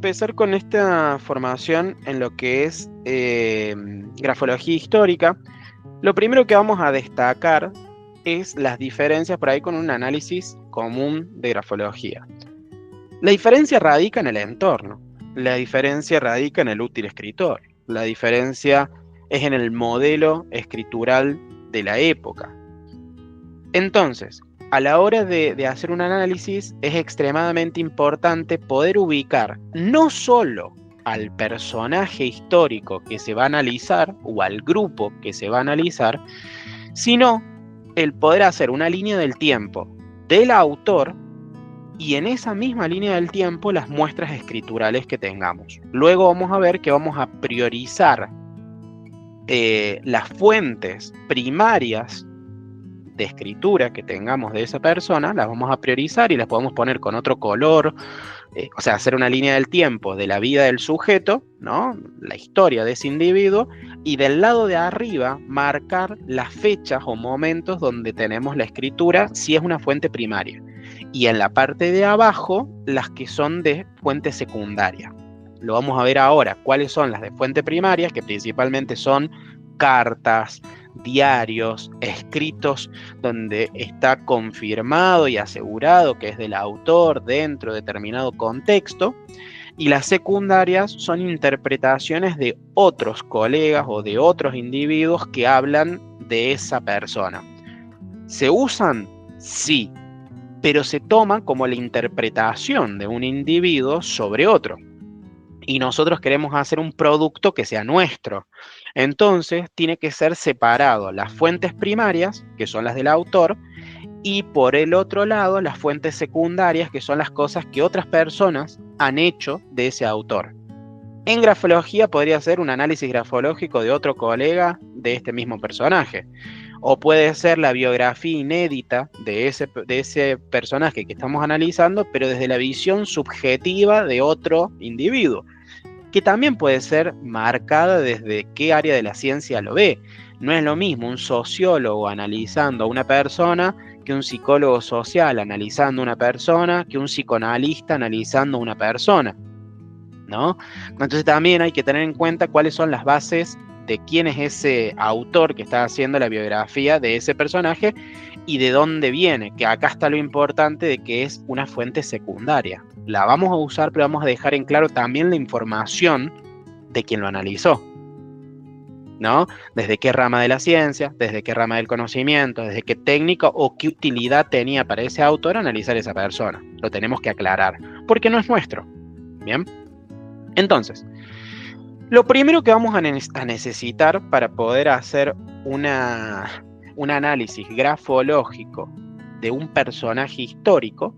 empezar con esta formación en lo que es grafología histórica. Lo primero que vamos a destacar es las diferencias por ahí con un análisis común de grafología. La diferencia radica en el entorno, la diferencia radica en el útil escritor, la diferencia es en el modelo escritural de la época. Entonces, a la hora de hacer un análisis es extremadamente importante poder ubicar no solo al personaje histórico que se va a analizar o al grupo que se va a analizar, sino el poder hacer una línea del tiempo del autor y en esa misma línea del tiempo las muestras escriturales que tengamos. Luego vamos a ver que vamos a priorizar las fuentes primarias de escritura que tengamos de esa persona, las vamos a priorizar y las podemos poner con otro color, o sea, hacer una línea del tiempo de la vida del sujeto, ¿no? La historia de ese individuo, y del lado de arriba marcar las fechas o momentos donde tenemos la escritura, si es una fuente primaria. Y en la parte de abajo, las que son de fuente secundaria. Lo vamos a ver ahora, cuáles son las de fuente primaria, que principalmente son cartas, diarios, escritos donde está confirmado y asegurado que es del autor dentro de determinado contexto, y las secundarias son interpretaciones de otros colegas o de otros individuos que hablan de esa persona. ¿Se usan? Sí, pero se toman como la interpretación de un individuo sobre otro. Y nosotros queremos hacer un producto que sea nuestro. Entonces tiene que ser separado las fuentes primarias, que son las del autor, y por el otro lado las fuentes secundarias, que son las cosas que otras personas han hecho de ese autor. En grafología podría ser un análisis grafológico de otro colega de este mismo personaje. O puede ser la biografía inédita de ese personaje que estamos analizando, pero desde la visión subjetiva de otro individuo, que también puede ser marcada desde qué área de la ciencia lo ve. No es lo mismo un sociólogo analizando a una persona que un psicólogo social analizando a una persona, que un psicoanalista analizando a una persona, ¿no? Entonces también hay que tener en cuenta cuáles son las bases de quién es ese autor que está haciendo la biografía de ese personaje y de dónde viene, que acá está lo importante de que es una fuente secundaria. La vamos a usar, pero vamos a dejar en claro también la información de quien lo analizó, ¿no? Desde qué rama de la ciencia, desde qué rama del conocimiento, desde qué técnica o qué utilidad tenía para ese autor analizar esa persona. Lo tenemos que aclarar, porque no es nuestro. Bien. Entonces, lo primero que vamos a necesitar para poder hacer un análisis grafológico de un personaje histórico,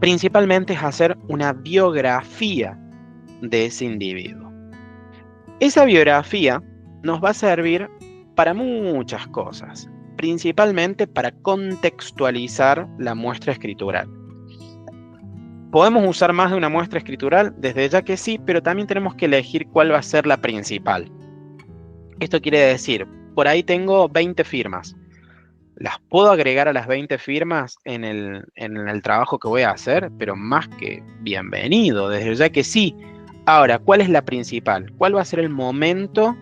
principalmente es hacer una biografía de ese individuo. Esa biografía nos va a servir para muchas cosas, principalmente para contextualizar la muestra escritural. ¿Podemos usar más de una muestra escritural? Desde ya que sí, pero también tenemos que elegir cuál va a ser la principal. Esto quiere decir, por ahí tengo 20 firmas. ¿Las puedo agregar a las 20 firmas en el trabajo que voy a hacer? Pero más que bienvenido, desde ya que sí. Ahora, ¿cuál es la principal? ¿Cuál va a ser el momento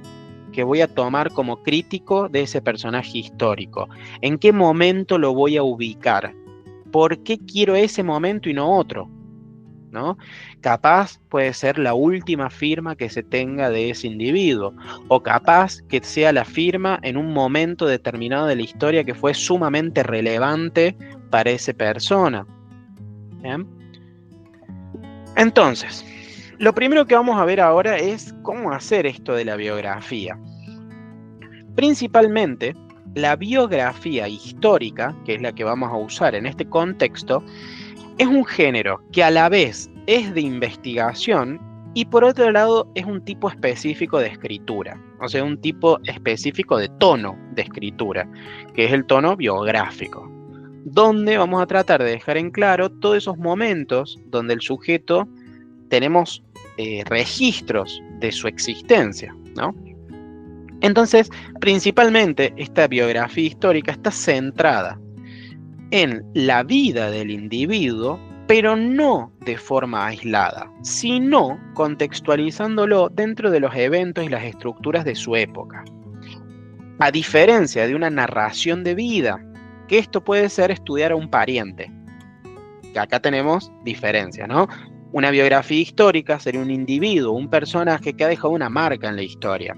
que voy a tomar como crítico de ese personaje histórico? ¿En qué momento lo voy a ubicar? ¿Por qué quiero ese momento y no otro? ¿No? Capaz puede ser la última firma que se tenga de ese individuo, o capaz que sea la firma en un momento determinado de la historia que fue sumamente relevante para esa persona. ¿Bien? Entonces, lo primero que vamos a ver ahora es cómo hacer esto de la biografía. Principalmente, la biografía histórica, que es la que vamos a usar en este contexto, es un género que a la vez es de investigación y por otro lado es un tipo específico de escritura, o sea, un tipo específico de tono de escritura, que es el tono biográfico, donde vamos a tratar de dejar en claro todos esos momentos donde el sujeto tenemos registros de su existencia, ¿no? Entonces, principalmente esta biografía histórica está centrada en la vida del individuo pero no de forma aislada, sino contextualizándolo dentro de los eventos y las estructuras de su época. A diferencia de una narración de vida, que esto puede ser estudiar a un pariente, que acá tenemos diferencias, ¿no? Una biografía histórica sería un individuo, un personaje que ha dejado una marca en la historia.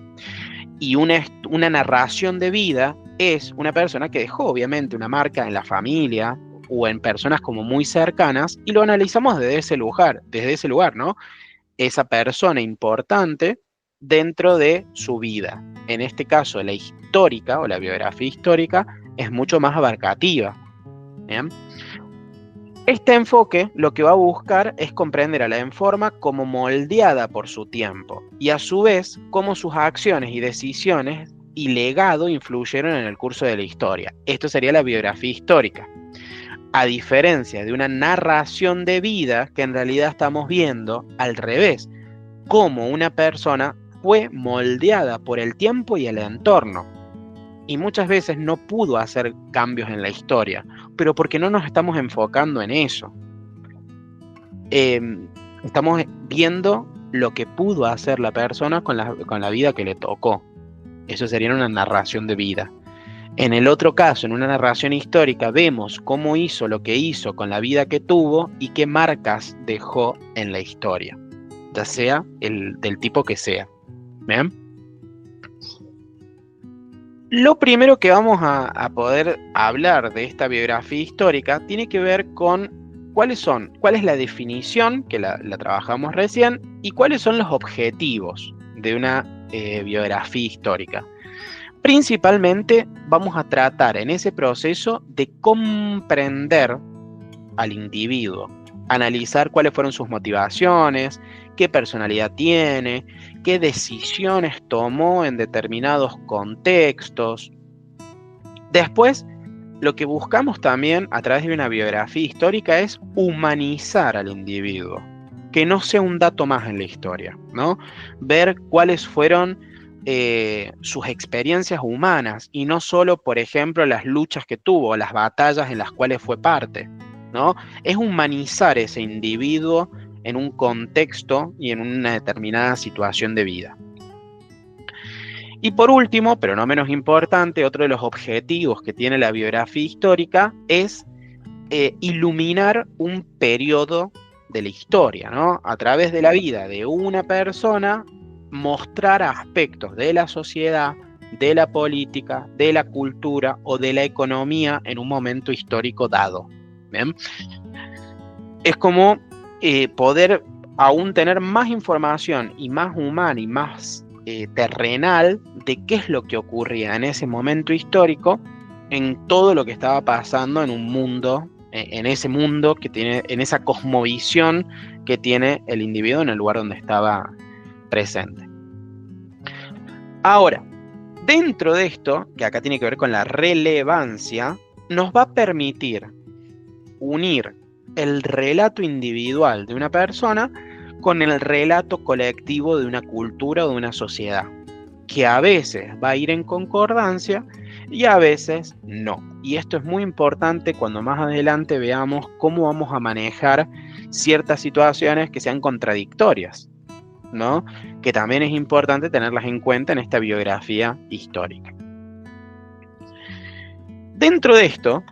Y una narración de vida es una persona que dejó obviamente una marca en la familia o en personas como muy cercanas, y lo analizamos desde ese lugar, ¿no? Esa persona importante dentro de su vida. En este caso, la histórica o la biografía histórica es mucho más abarcativa. ¿Bien? Este enfoque lo que va a buscar es comprender a la Enforma como moldeada por su tiempo y a su vez cómo sus acciones y decisiones y legado influyeron en el curso de la historia. Esto sería la biografía histórica. A diferencia de una narración de vida que en realidad estamos viendo al revés, cómo una persona fue moldeada por el tiempo y el entorno. Y muchas veces no pudo hacer cambios en la historia, pero porque no nos estamos enfocando en eso. Estamos viendo lo que pudo hacer la persona con la vida que le tocó. Eso sería una narración de vida. En el otro caso, en una narración histórica, vemos cómo hizo lo que hizo con la vida que tuvo y qué marcas dejó en la historia, ya sea del tipo que sea. ¿Bien? Lo primero que vamos a poder hablar de esta biografía histórica tiene que ver con cuál es la definición, que la trabajamos recién, y cuáles son los objetivos de una biografía histórica. Principalmente vamos a tratar en ese proceso de comprender al individuo, analizar cuáles fueron sus motivaciones, qué personalidad tiene, qué decisiones tomó en determinados contextos. Después, lo que buscamos también a través de una biografía histórica es humanizar al individuo, que no sea un dato más en la historia, ¿no? Ver cuáles fueron sus experiencias humanas y no solo, por ejemplo, las luchas que tuvo, las batallas en las cuales fue parte, ¿no? Es humanizar ese individuo en un contexto y en una determinada situación de vida. Y por último, pero no menos importante, otro de los objetivos que tiene la biografía histórica es iluminar un periodo de la historia, ¿no? A través de la vida de una persona, mostrar aspectos de la sociedad, de la política, de la cultura o de la economía en un momento histórico dado. ¿Bien? Es como poder aún tener más información y más humana y más terrenal de qué es lo que ocurría en ese momento histórico, en todo lo que estaba pasando en un mundo, en ese mundo que tiene, en esa cosmovisión que tiene el individuo en el lugar donde estaba presente. Ahora, dentro de esto, que acá tiene que ver con la relevancia, nos va a permitir unir el relato individual de una persona con el relato colectivo de una cultura o de una sociedad, que a veces va a ir en concordancia y a veces no. Y esto es muy importante cuando más adelante veamos cómo vamos a manejar ciertas situaciones que sean contradictorias, ¿no? Que también es importante tenerlas en cuenta en esta biografía histórica. Dentro de esto,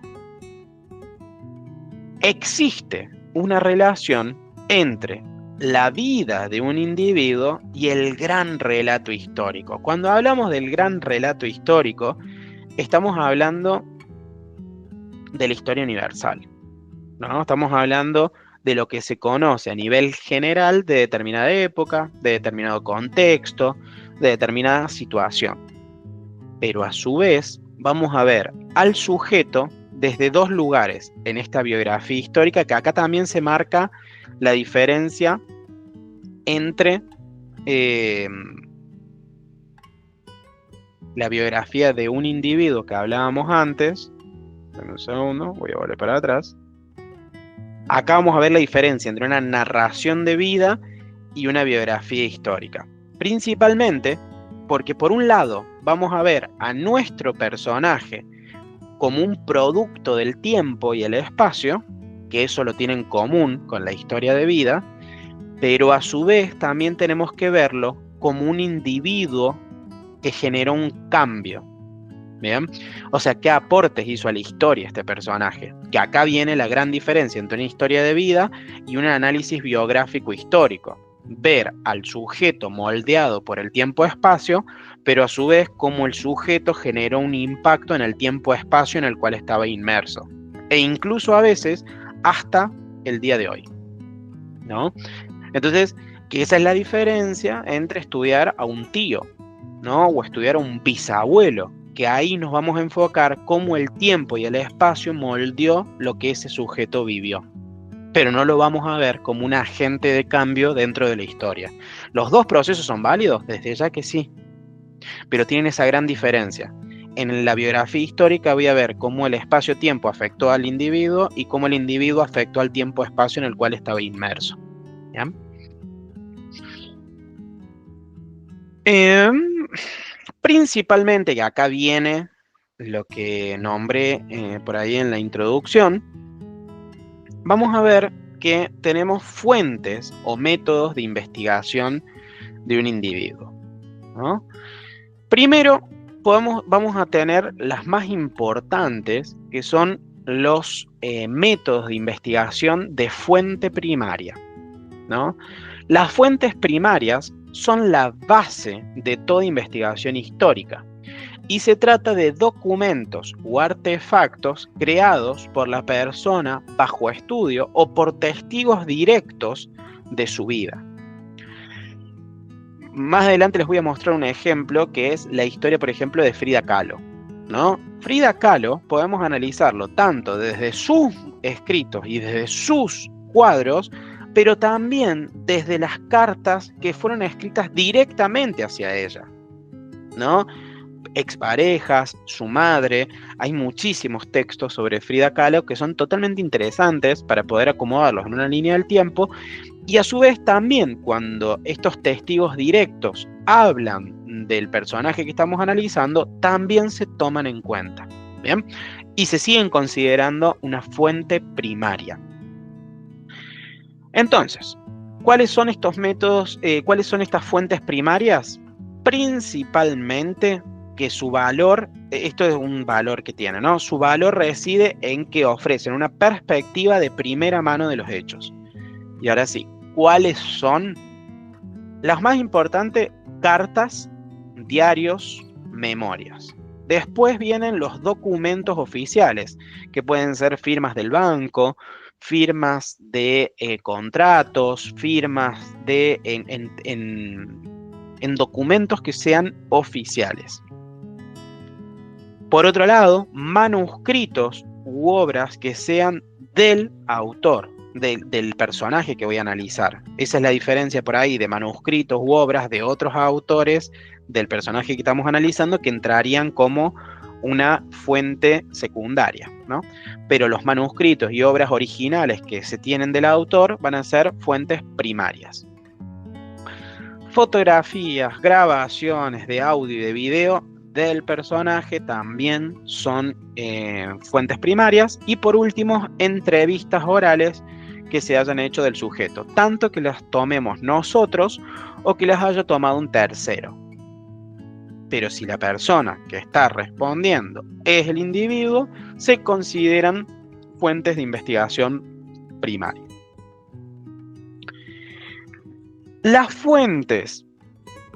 existe una relación entre la vida de un individuo y el gran relato histórico. Cuando hablamos del gran relato histórico, estamos hablando de la historia universal, ¿no? Estamos hablando de lo que se conoce a nivel general de determinada época, de determinado contexto, de determinada situación. Pero a su vez vamos a ver al sujeto desde dos lugares en esta biografía histórica, que acá también se marca la diferencia entre la biografía de un individuo que hablábamos antes. Dame un segundo, voy a volver para atrás. Acá vamos a ver la diferencia entre una narración de vida y una biografía histórica. Principalmente porque por un lado vamos a ver a nuestro personaje como un producto del tiempo y el espacio, que eso lo tiene en común con la historia de vida, pero a su vez también tenemos que verlo como un individuo que generó un cambio. ¿Bien? O sea, ¿qué aportes hizo a la historia este personaje? Que acá viene la gran diferencia entre una historia de vida y un análisis biográfico histórico. Ver al sujeto moldeado por el tiempo-espacio, pero a su vez cómo el sujeto generó un impacto en el tiempo-espacio en el cual estaba inmerso. E incluso a veces hasta el día de hoy, ¿no? Entonces, que esa es la diferencia entre estudiar a un tío, ¿no? O estudiar a un bisabuelo, que ahí nos vamos a enfocar cómo el tiempo y el espacio moldeó lo que ese sujeto vivió. Pero no lo vamos a ver como un agente de cambio dentro de la historia. Los dos procesos son válidos, desde ya que sí, pero tienen esa gran diferencia. En la biografía histórica voy a ver cómo el espacio-tiempo afectó al individuo y cómo el individuo afectó al tiempo-espacio en el cual estaba inmerso. ¿Ya? Principalmente, que acá viene lo que nombré por ahí en la introducción, vamos a ver que tenemos fuentes o métodos de investigación de un individuo, ¿no? Primero, vamos a tener las más importantes, que son los métodos de investigación de fuente primaria, ¿no? Las fuentes primarias son la base de toda investigación histórica y se trata de documentos o artefactos creados por la persona bajo estudio o por testigos directos de su vida. Más adelante les voy a mostrar un ejemplo que es la historia, por ejemplo, de Frida Kahlo, ¿no? Frida Kahlo podemos analizarlo tanto desde sus escritos y desde sus cuadros, pero también desde las cartas que fueron escritas directamente hacia ella, ¿no? Exparejas, su madre, hay muchísimos textos sobre Frida Kahlo que son totalmente interesantes para poder acomodarlos en una línea del tiempo, y a su vez también cuando estos testigos directos hablan del personaje que estamos analizando, también se toman en cuenta, ¿bien? Y se siguen considerando una fuente primaria. Entonces, ¿cuáles son estos métodos, cuáles son estas fuentes primarias? Principalmente que su valor, esto es un valor que tiene, ¿no? Su valor reside en que ofrecen una perspectiva de primera mano de los hechos. Y ahora sí, ¿cuáles son? Las más importantes: cartas, diarios, memorias. Después vienen los documentos oficiales, que pueden ser firmas del banco, firmas de contratos, firmas de en documentos que sean oficiales. Por otro lado, manuscritos u obras que sean del autor, del personaje que voy a analizar. Esa es la diferencia por ahí de manuscritos u obras de otros autores del personaje que estamos analizando, que entrarían como una fuente secundaria, ¿no? Pero los manuscritos y obras originales que se tienen del autor van a ser fuentes primarias. Fotografías, grabaciones de audio y de video del personaje también son fuentes primarias. Y por último, entrevistas orales que se hayan hecho del sujeto, tanto que las tomemos nosotros o que las haya tomado un tercero. Pero si la persona que está respondiendo es el individuo, se consideran fuentes de investigación primaria. Las fuentes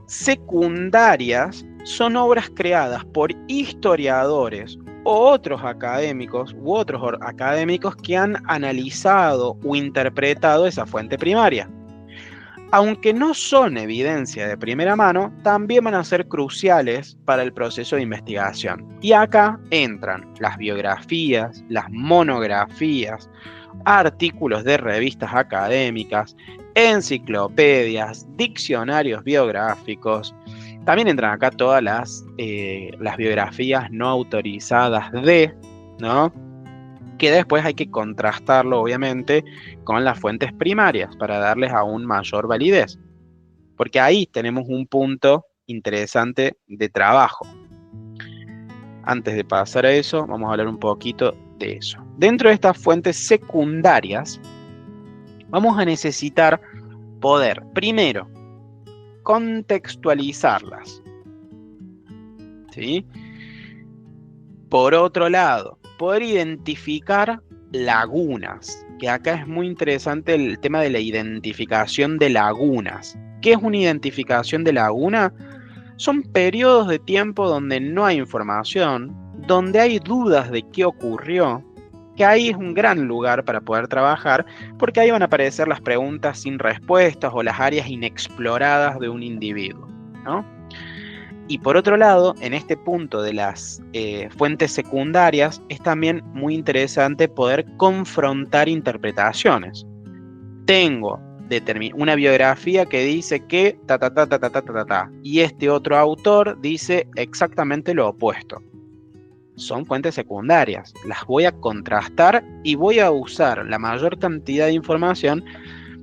secundarias son obras creadas por historiadores o otros académicos que han analizado o interpretado esa fuente primaria. Aunque no son evidencia de primera mano, también van a ser cruciales para el proceso de investigación. Y acá entran las biografías, las monografías, artículos de revistas académicas, enciclopedias, diccionarios biográficos. También entran acá todas las biografías no autorizadas ¿no? Que después hay que contrastarlo, obviamente, con las fuentes primarias para darles aún mayor validez. Porque ahí tenemos un punto interesante de trabajo. Antes de pasar a eso, vamos a hablar un poquito de eso. Dentro de estas fuentes secundarias, vamos a necesitar poder, primero, contextualizarlas, ¿sí? Por otro lado, poder identificar lagunas, que acá es muy interesante el tema de la identificación de lagunas. ¿Qué es una identificación de laguna? Son periodos de tiempo donde no hay información, donde hay dudas de qué ocurrió, que ahí es un gran lugar para poder trabajar, porque ahí van a aparecer las preguntas sin respuestas o las áreas inexploradas de un individuo, ¿no? Y por otro lado, en este punto de las fuentes secundarias, es también muy interesante poder confrontar interpretaciones. Tengo una biografía que dice que y este otro autor dice exactamente lo opuesto. Son fuentes secundarias, las voy a contrastar y voy a usar la mayor cantidad de información,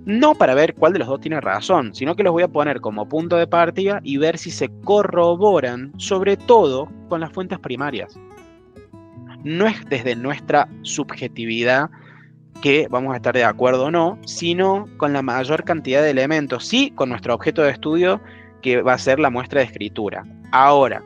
no para ver cuál de los dos tiene razón, sino que los voy a poner como punto de partida y ver si se corroboran, sobre todo con las fuentes primarias. No es desde nuestra subjetividad que vamos a estar de acuerdo o no, sino con la mayor cantidad de elementos, sí, con nuestro objeto de estudio, que va a ser la muestra de escritura. Ahora,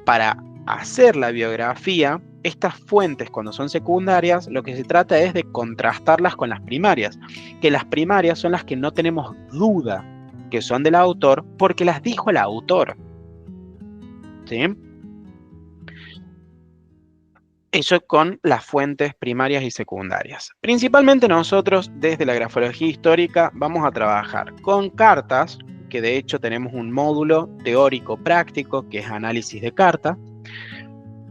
para hacer la biografía, estas fuentes, cuando son secundarias, lo que se trata es de contrastarlas con las primarias, que las primarias son las que no tenemos duda que son del autor, porque las dijo el autor, ¿sí? Eso con las fuentes primarias y secundarias. Principalmente nosotros, desde la grafología histórica, vamos a trabajar con cartas, que de hecho tenemos un módulo teórico práctico, que es análisis de carta.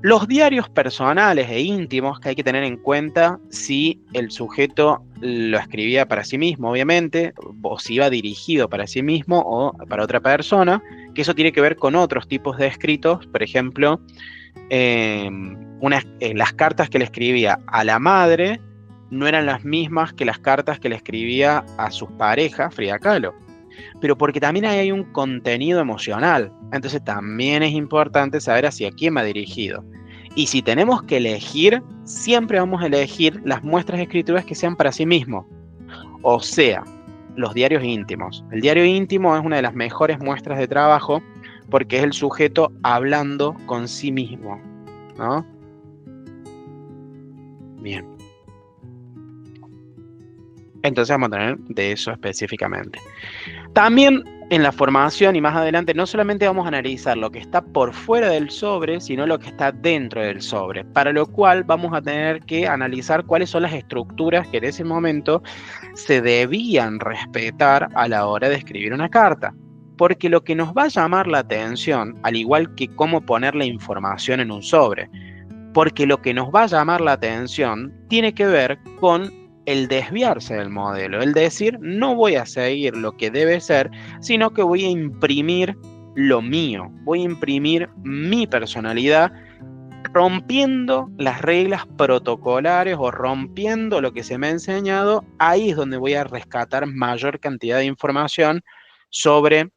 Los diarios personales e íntimos, que hay que tener en cuenta si el sujeto lo escribía para sí mismo, obviamente, o si iba dirigido para sí mismo o para otra persona, que eso tiene que ver con otros tipos de escritos. Por ejemplo, las cartas que le escribía a la madre no eran las mismas que las cartas que le escribía a sus parejas, Frida Kahlo, pero porque también hay un contenido emocional. Entonces también es importante saber hacia quién va dirigido. Y si tenemos que elegir, siempre vamos a elegir las muestras de escrituras que sean para sí mismo. O sea, los diarios íntimos. El diario íntimo es una de las mejores muestras de trabajo porque es el sujeto hablando con sí mismo, ¿no? Bien. Entonces vamos a tener de eso específicamente. También en la formación y más adelante no solamente vamos a analizar lo que está por fuera del sobre, sino lo que está dentro del sobre, para lo cual vamos a tener que analizar cuáles son las estructuras que en ese momento se debían respetar a la hora de escribir una carta. Porque lo que nos va a llamar la atención, al igual que cómo poner la información en un sobre, porque lo que nos va a llamar la atención tiene que ver con el desviarse del modelo, el decir, no voy a seguir lo que debe ser, sino que voy a imprimir lo mío, voy a imprimir mi personalidad, rompiendo las reglas protocolares o rompiendo lo que se me ha enseñado. Ahí es donde voy a rescatar mayor cantidad de información sobre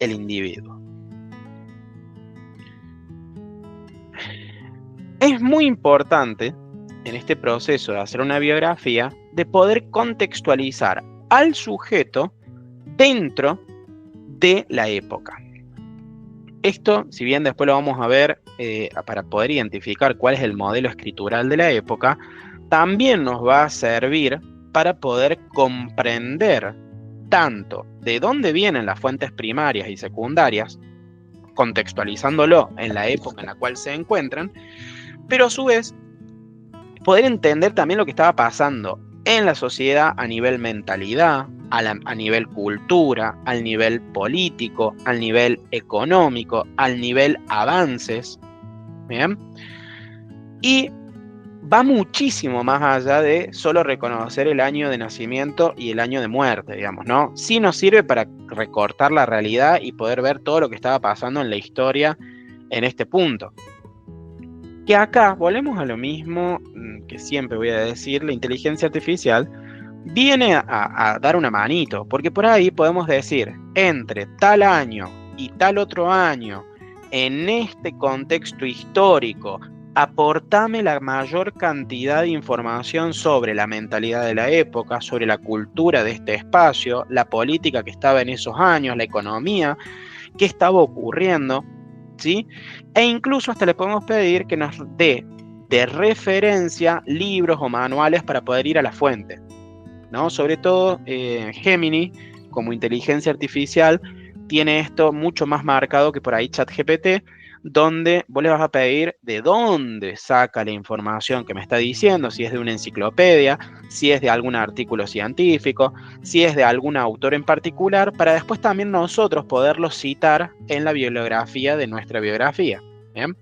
el individuo. Es muy importante en este proceso de hacer una biografía de poder contextualizar al sujeto dentro de la época. Esto, si bien después lo vamos a ver para poder identificar cuál es el modelo escritural de la época, también nos va a servir para poder comprender tanto de dónde vienen las fuentes primarias y secundarias, contextualizándolo en la época en la cual se encuentran, pero a su vez poder entender también lo que estaba pasando en la sociedad a nivel mentalidad, a nivel cultura, al nivel político, al nivel económico, al nivel avances, ¿bien? Y va muchísimo más allá de solo reconocer el año de nacimiento y el año de muerte, digamos, ¿no? Sí nos sirve para recortar la realidad y poder ver todo lo que estaba pasando en la historia en este punto. Que acá volvemos a lo mismo que siempre voy a decir, la inteligencia artificial viene a dar una manito, porque por ahí podemos decir, entre tal año y tal otro año, en este contexto histórico, aportame la mayor cantidad de información sobre la mentalidad de la época, sobre la cultura de este espacio, la política que estaba en esos años, la economía, qué estaba ocurriendo, ¿sí? E incluso hasta le podemos pedir que nos dé de referencia libros o manuales para poder ir a la fuente, ¿no? Sobre todo Gemini, como inteligencia artificial, tiene esto mucho más marcado que por ahí ChatGPT, donde vos le vas a pedir de dónde saca la información que me está diciendo, si es de una enciclopedia, si es de algún artículo científico, si es de algún autor en particular, para después también nosotros poderlo citar en la bibliografía de nuestra biografía. ¿Bien?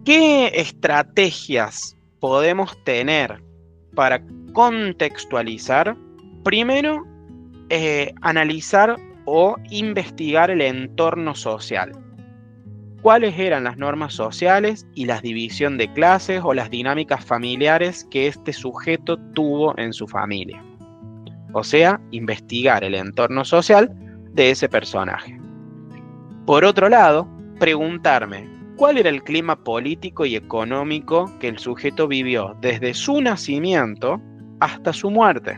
¿Qué estrategias podemos tener para contextualizar? Primero, analizar o investigar el entorno social. ¿Cuáles eran las normas sociales y la división de clases o las dinámicas familiares que este sujeto tuvo en su familia? O sea, investigar el entorno social de ese personaje. Por otro lado, preguntarme, ¿cuál era el clima político y económico que el sujeto vivió desde su nacimiento hasta su muerte?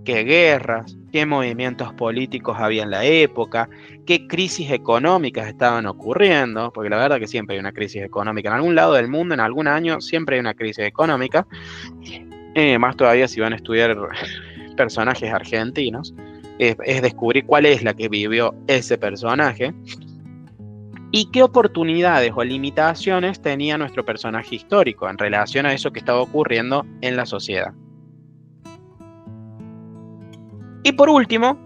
¿Qué guerras, qué movimientos políticos había en la época, qué crisis económicas estaban ocurriendo? Porque la verdad que siempre hay una crisis económica. En algún lado del mundo, en algún año, siempre hay una crisis económica. Más todavía si van a estudiar personajes argentinos. Es descubrir cuál es la que vivió ese personaje. ¿Y qué oportunidades o limitaciones tenía nuestro personaje histórico en relación a eso que estaba ocurriendo en la sociedad? Y por último,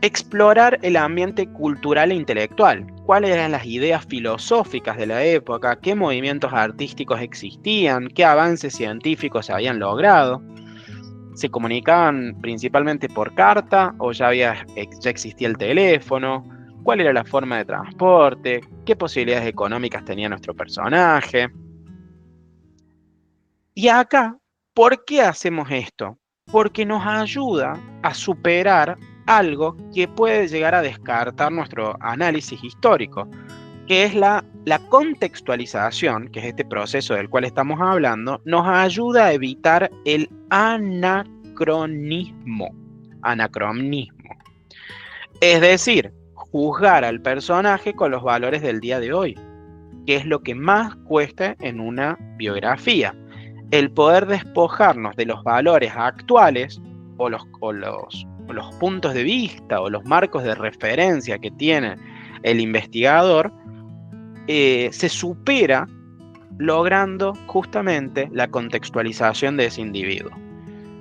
explorar el ambiente cultural e intelectual. ¿Cuáles eran las ideas filosóficas de la época? ¿Qué movimientos artísticos existían? ¿Qué avances científicos se habían logrado? ¿Se comunicaban principalmente por carta o ya existía el teléfono? ¿Cuál era la forma de transporte? ¿Qué posibilidades económicas tenía nuestro personaje? Y acá, ¿por qué hacemos esto? Porque nos ayuda a superar algo que puede llegar a descartar nuestro análisis histórico, que es la contextualización, que es este proceso del cual estamos hablando, nos ayuda a evitar el anacronismo. Anacronismo. Es decir, juzgar al personaje con los valores del día de hoy, que es lo que más cuesta en una biografía. El poder despojarnos de los valores actuales o los puntos de vista o los marcos de referencia que tiene el investigador, se supera logrando justamente la contextualización de ese individuo.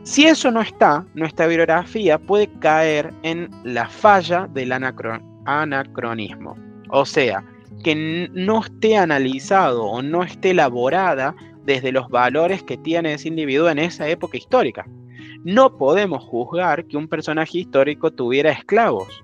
Si eso no está, nuestra bibliografía puede caer en la falla del anacronismo. O sea, que no esté analizado o no esté elaborada desde los valores que tiene ese individuo en esa época histórica. No podemos juzgar que un personaje histórico tuviera esclavos,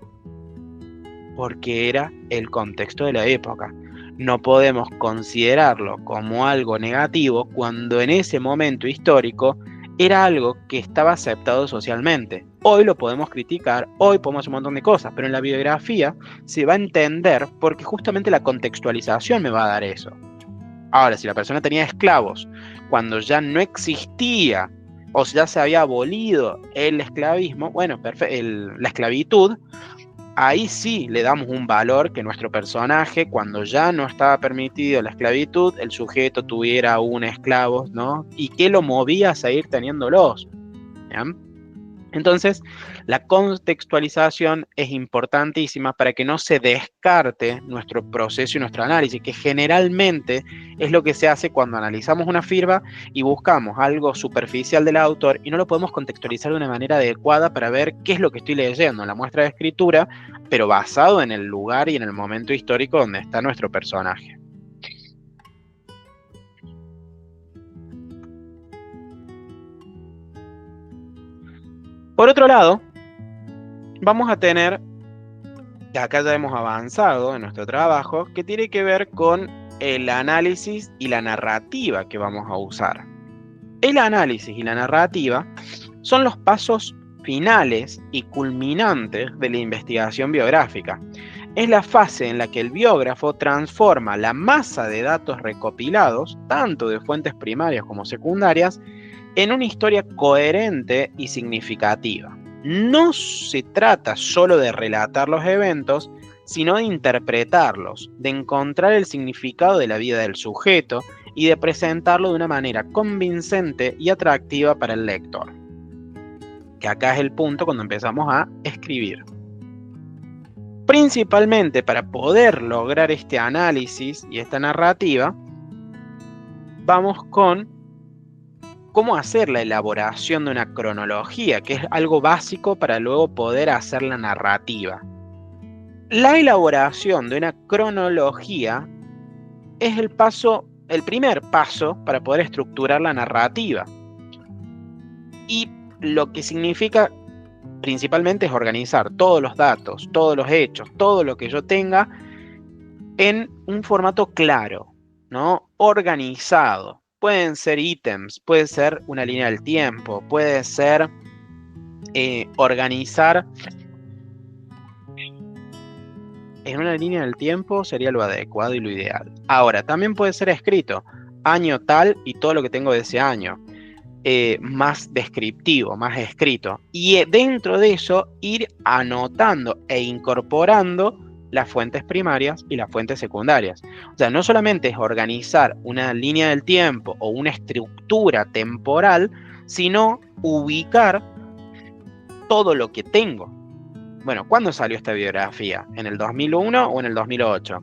porque era el contexto de la época. No podemos considerarlo como algo negativo cuando en ese momento histórico era algo que estaba aceptado socialmente. Hoy lo podemos criticar, hoy podemos hacer un montón de cosas, pero en la biografía se va a entender porque justamente la contextualización me va a dar eso. Ahora, si la persona tenía esclavos cuando ya no existía o ya se había abolido el esclavismo, bueno, la esclavitud, ahí sí le damos un valor que nuestro personaje, cuando ya no estaba permitido la esclavitud, el sujeto tuviera aún esclavos, ¿no? Y que lo movía a seguir teniéndolos. ¿Bien? Entonces, la contextualización es importantísima para que no se descarte nuestro proceso y nuestro análisis, que generalmente es lo que se hace cuando analizamos una firma y buscamos algo superficial del autor y no lo podemos contextualizar de una manera adecuada para ver qué es lo que estoy leyendo en la muestra de escritura, pero basado en el lugar y en el momento histórico donde está nuestro personaje. Por otro lado, vamos a tener, que acá ya hemos avanzado en nuestro trabajo, que tiene que ver con el análisis y la narrativa que vamos a usar. El análisis y la narrativa son los pasos finales y culminantes de la investigación biográfica. es la fase en la que el biógrafo transforma la masa de datos recopilados, tanto de fuentes primarias como secundarias, en una historia coherente y significativa. No se trata solo de relatar los eventos, sino de interpretarlos, de encontrar el significado de la vida del sujeto y de presentarlo de una manera convincente y atractiva para el lector. Que acá es el punto cuando empezamos a escribir. Principalmente para poder lograr este análisis y esta narrativa, vamos con cómo hacer la elaboración de una cronología, que es algo básico para luego poder hacer la narrativa. La elaboración de una cronología es el primer paso para poder estructurar la narrativa. Y lo que significa principalmente es organizar todos los datos, todos los hechos, todo lo que yo tenga en un formato claro, ¿no? Organizado. Pueden ser ítems, puede ser una línea del tiempo, puede ser organizar en una línea del tiempo sería lo adecuado y lo ideal. Ahora, también puede ser escrito, año tal y todo lo que tengo de ese año. Más descriptivo, más escrito. Y dentro de eso ir anotando e incorporando las fuentes primarias y las fuentes secundarias. O sea, no solamente es organizar una línea del tiempo o una estructura temporal, sino ubicar todo lo que tengo. Bueno, ¿cuándo salió esta biografía? ¿En el 2001 o en el 2008?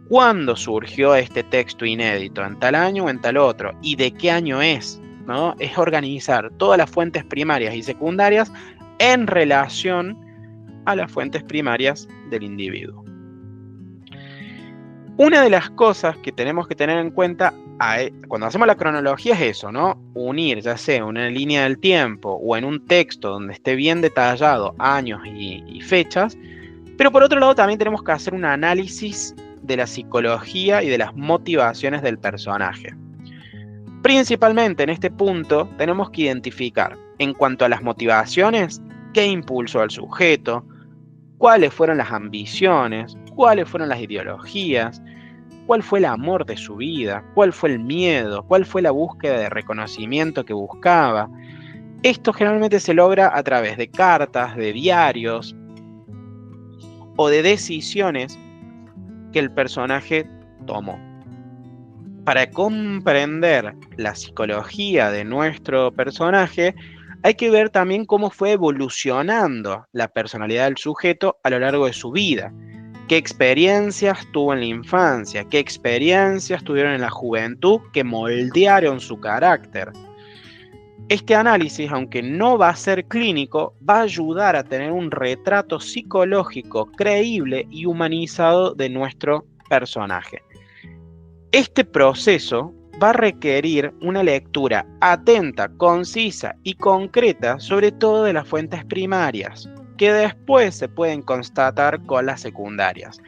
¿Cuándo surgió este texto inédito? ¿En tal año o en tal otro? ¿Y de qué año es? ¿No? Es organizar todas las fuentes primarias y secundarias en relación a las fuentes primarias del individuo. Una de las cosas que tenemos que tener en cuenta cuando hacemos la cronología es eso, ¿no? Unir, ya sea en una línea del tiempo o en un texto donde esté bien detallado años y fechas, pero por otro lado también tenemos que hacer un análisis de la psicología y de las motivaciones del personaje. Principalmente en este punto tenemos que identificar, en cuanto a las motivaciones, qué impulsó al sujeto, cuáles fueron las ambiciones, cuáles fueron las ideologías, cuál fue el amor de su vida, cuál fue el miedo, cuál fue la búsqueda de reconocimiento que buscaba. Esto generalmente se logra a través de cartas, de diarios o de decisiones que el personaje tomó. Para comprender la psicología de nuestro personaje, hay que ver también cómo fue evolucionando la personalidad del sujeto a lo largo de su vida. ¿Qué experiencias tuvo en la infancia? ¿Qué experiencias tuvieron en la juventud que moldearon su carácter? Este análisis, aunque no va a ser clínico, va a ayudar a tener un retrato psicológico creíble y humanizado de nuestro personaje. Este proceso va a requerir una lectura atenta, concisa y concreta, sobre todo de las fuentes primarias, que después se pueden constatar con las secundarias.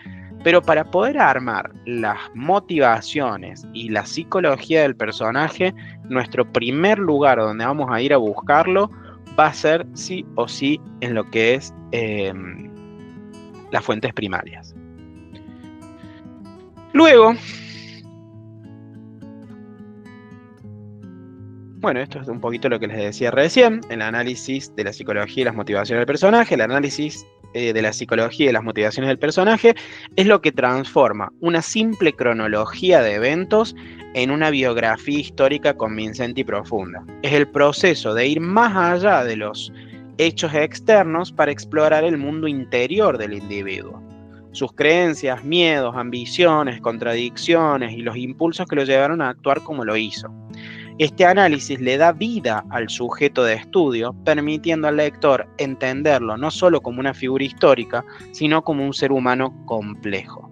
Pero para poder armar las motivaciones y la psicología del personaje, nuestro primer lugar donde vamos a ir a buscarlo va a ser sí o sí en lo que es las fuentes primarias. Luego, bueno, esto es un poquito lo que les decía recién, el análisis de la psicología y las motivaciones del personaje. El análisis de la psicología y las motivaciones del personaje es lo que transforma una simple cronología de eventos en una biografía histórica convincente y profunda. Es el proceso de ir más allá de los hechos externos para explorar el mundo interior del individuo. Sus creencias, miedos, ambiciones, contradicciones y los impulsos que lo llevaron a actuar como lo hizo. Este análisis le da vida al sujeto de estudio, permitiendo al lector entenderlo no solo como una figura histórica, sino como un ser humano complejo.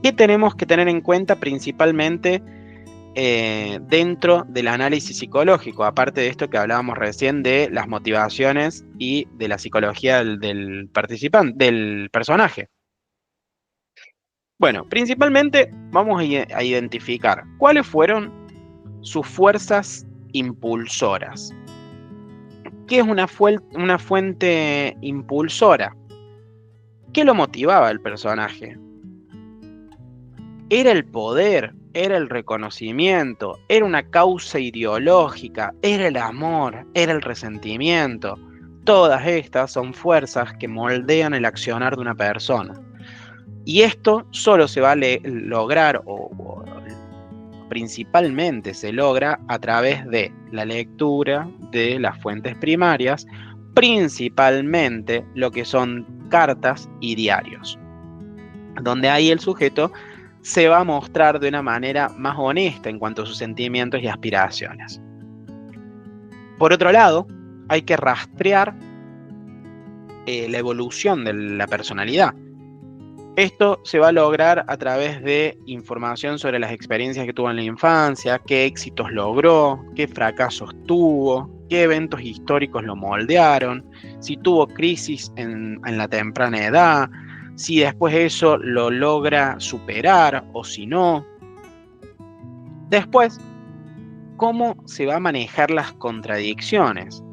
¿Qué tenemos que tener en cuenta principalmente dentro del análisis psicológico? Aparte de esto que hablábamos recién de las motivaciones y de la psicología del participante, del personaje. Bueno, principalmente vamos a identificar cuáles fueron sus fuerzas impulsoras. qué es una fuente impulsora? ¿Qué lo motivaba al personaje? Era el poder, era el reconocimiento, era una causa ideológica, era el amor, era el resentimiento. Todas estas son fuerzas que moldean el accionar de una persona. Y esto solo se va a lograr, o principalmente se logra a través de la lectura de las fuentes primarias, principalmente lo que son cartas y diarios, donde ahí el sujeto se va a mostrar de una manera más honesta en cuanto a sus sentimientos y aspiraciones. Por otro lado, hay que rastrear la evolución de la personalidad. Esto se va a lograr a través de información sobre las experiencias que tuvo en la infancia, qué éxitos logró, qué fracasos tuvo, qué eventos históricos lo moldearon, si tuvo crisis en la temprana edad, si después eso lo logra superar o si no. Después, cómo se va a manejar las contradicciones.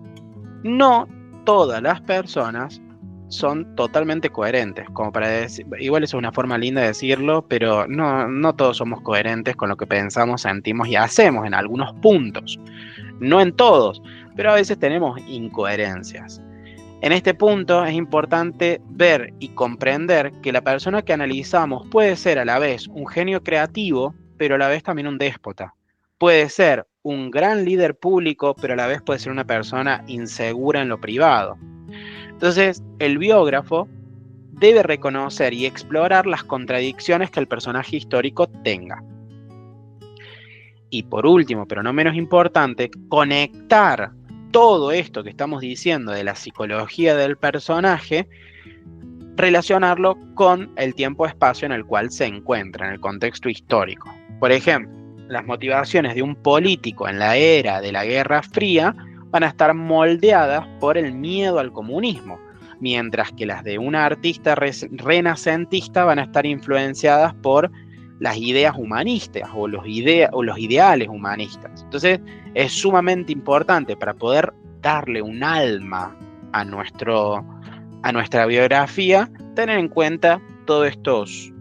No todas las personas son totalmente coherentes, como para decir, igual eso es una forma linda de decirlo, pero no todos somos coherentes con lo que pensamos, sentimos y hacemos en algunos puntos. No en todos, pero a veces tenemos incoherencias. En este punto es importante ver y comprender que la persona que analizamos puede ser a la vez un genio creativo, pero a la vez también un déspota. Puede ser un gran líder público, pero a la vez puede ser una persona insegura en lo privado. Entonces, el biógrafo debe reconocer y explorar las contradicciones que el personaje histórico tenga. Y por último, pero no menos importante, conectar todo esto que estamos diciendo de la psicología del personaje, relacionarlo con el tiempo-espacio en el cual se encuentra, en el contexto histórico. Por ejemplo, las motivaciones de un político en la era de la Guerra Fría van a estar moldeadas por el miedo al comunismo, mientras que las de una artista renacentista van a estar influenciadas por las ideas humanistas o los ideales humanistas. Entonces, es sumamente importante para poder darle un alma a nuestra biografía, tener en cuenta todos estos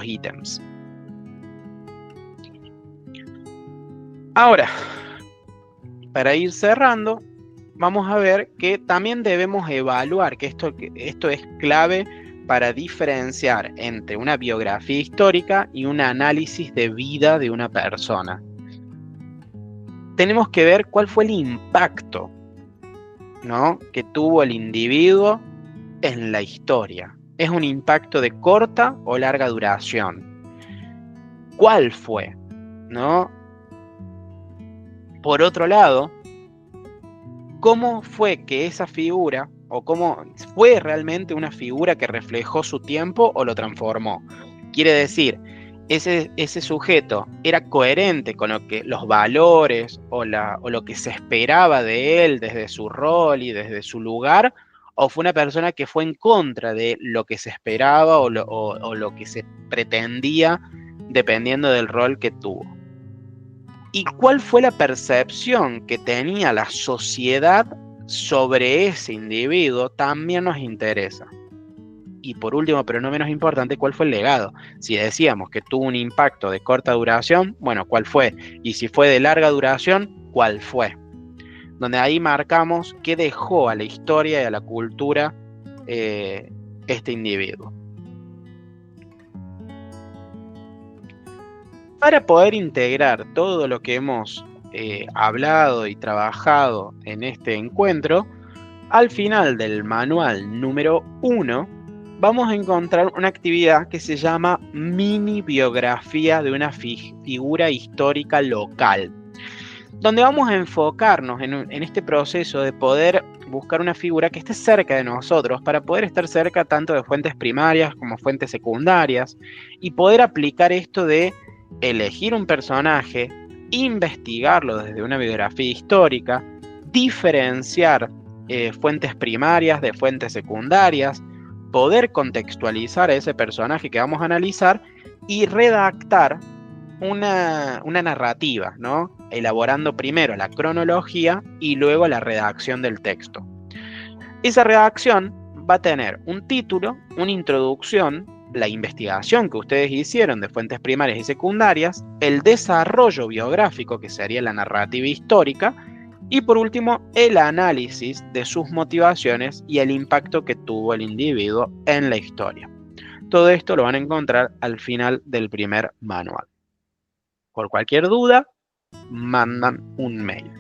ítems. Ahora, para ir cerrando, vamos a ver que también debemos evaluar, que esto es clave para diferenciar entre una biografía histórica y un análisis de vida de una persona. Tenemos que ver cuál fue el impacto, ¿no?, que tuvo el individuo en la historia. ¿Es un impacto de corta o larga duración? ¿Cuál fue?, ¿no? Por otro lado, ¿cómo fue que esa figura, o cómo fue realmente una figura que reflejó su tiempo o lo transformó? Quiere decir, ese sujeto era coherente con los valores o lo que se esperaba de él desde su rol y desde su lugar, o fue una persona que fue en contra de lo que se esperaba o lo que se pretendía dependiendo del rol que tuvo. ¿Y cuál fue la percepción que tenía la sociedad sobre ese individuo? También nos interesa. Y por último, pero no menos importante, ¿cuál fue el legado? Si decíamos que tuvo un impacto de corta duración, bueno, ¿cuál fue? Y si fue de larga duración, ¿cuál fue? Donde ahí marcamos qué dejó a la historia y a la cultura este individuo. Para poder integrar todo lo que hemos hablado y trabajado en este encuentro, al final del manual número 1, vamos a encontrar una actividad que se llama mini biografía de una figura histórica local, donde vamos a enfocarnos en este proceso de poder buscar una figura que esté cerca de nosotros para poder estar cerca tanto de fuentes primarias como fuentes secundarias y poder aplicar esto de elegir un personaje, investigarlo desde una biografía histórica, diferenciar fuentes primarias de fuentes secundarias, poder contextualizar a ese personaje que vamos a analizar y redactar una narrativa, ¿no?, elaborando primero la cronología y luego la redacción del texto. Esa redacción va a tener un título, una introducción, la investigación que ustedes hicieron de fuentes primarias y secundarias, el desarrollo biográfico, que sería la narrativa histórica, y por último, el análisis de sus motivaciones y el impacto que tuvo el individuo en la historia. Todo esto lo van a encontrar al final del primer manual. Por cualquier duda, mandan un mail.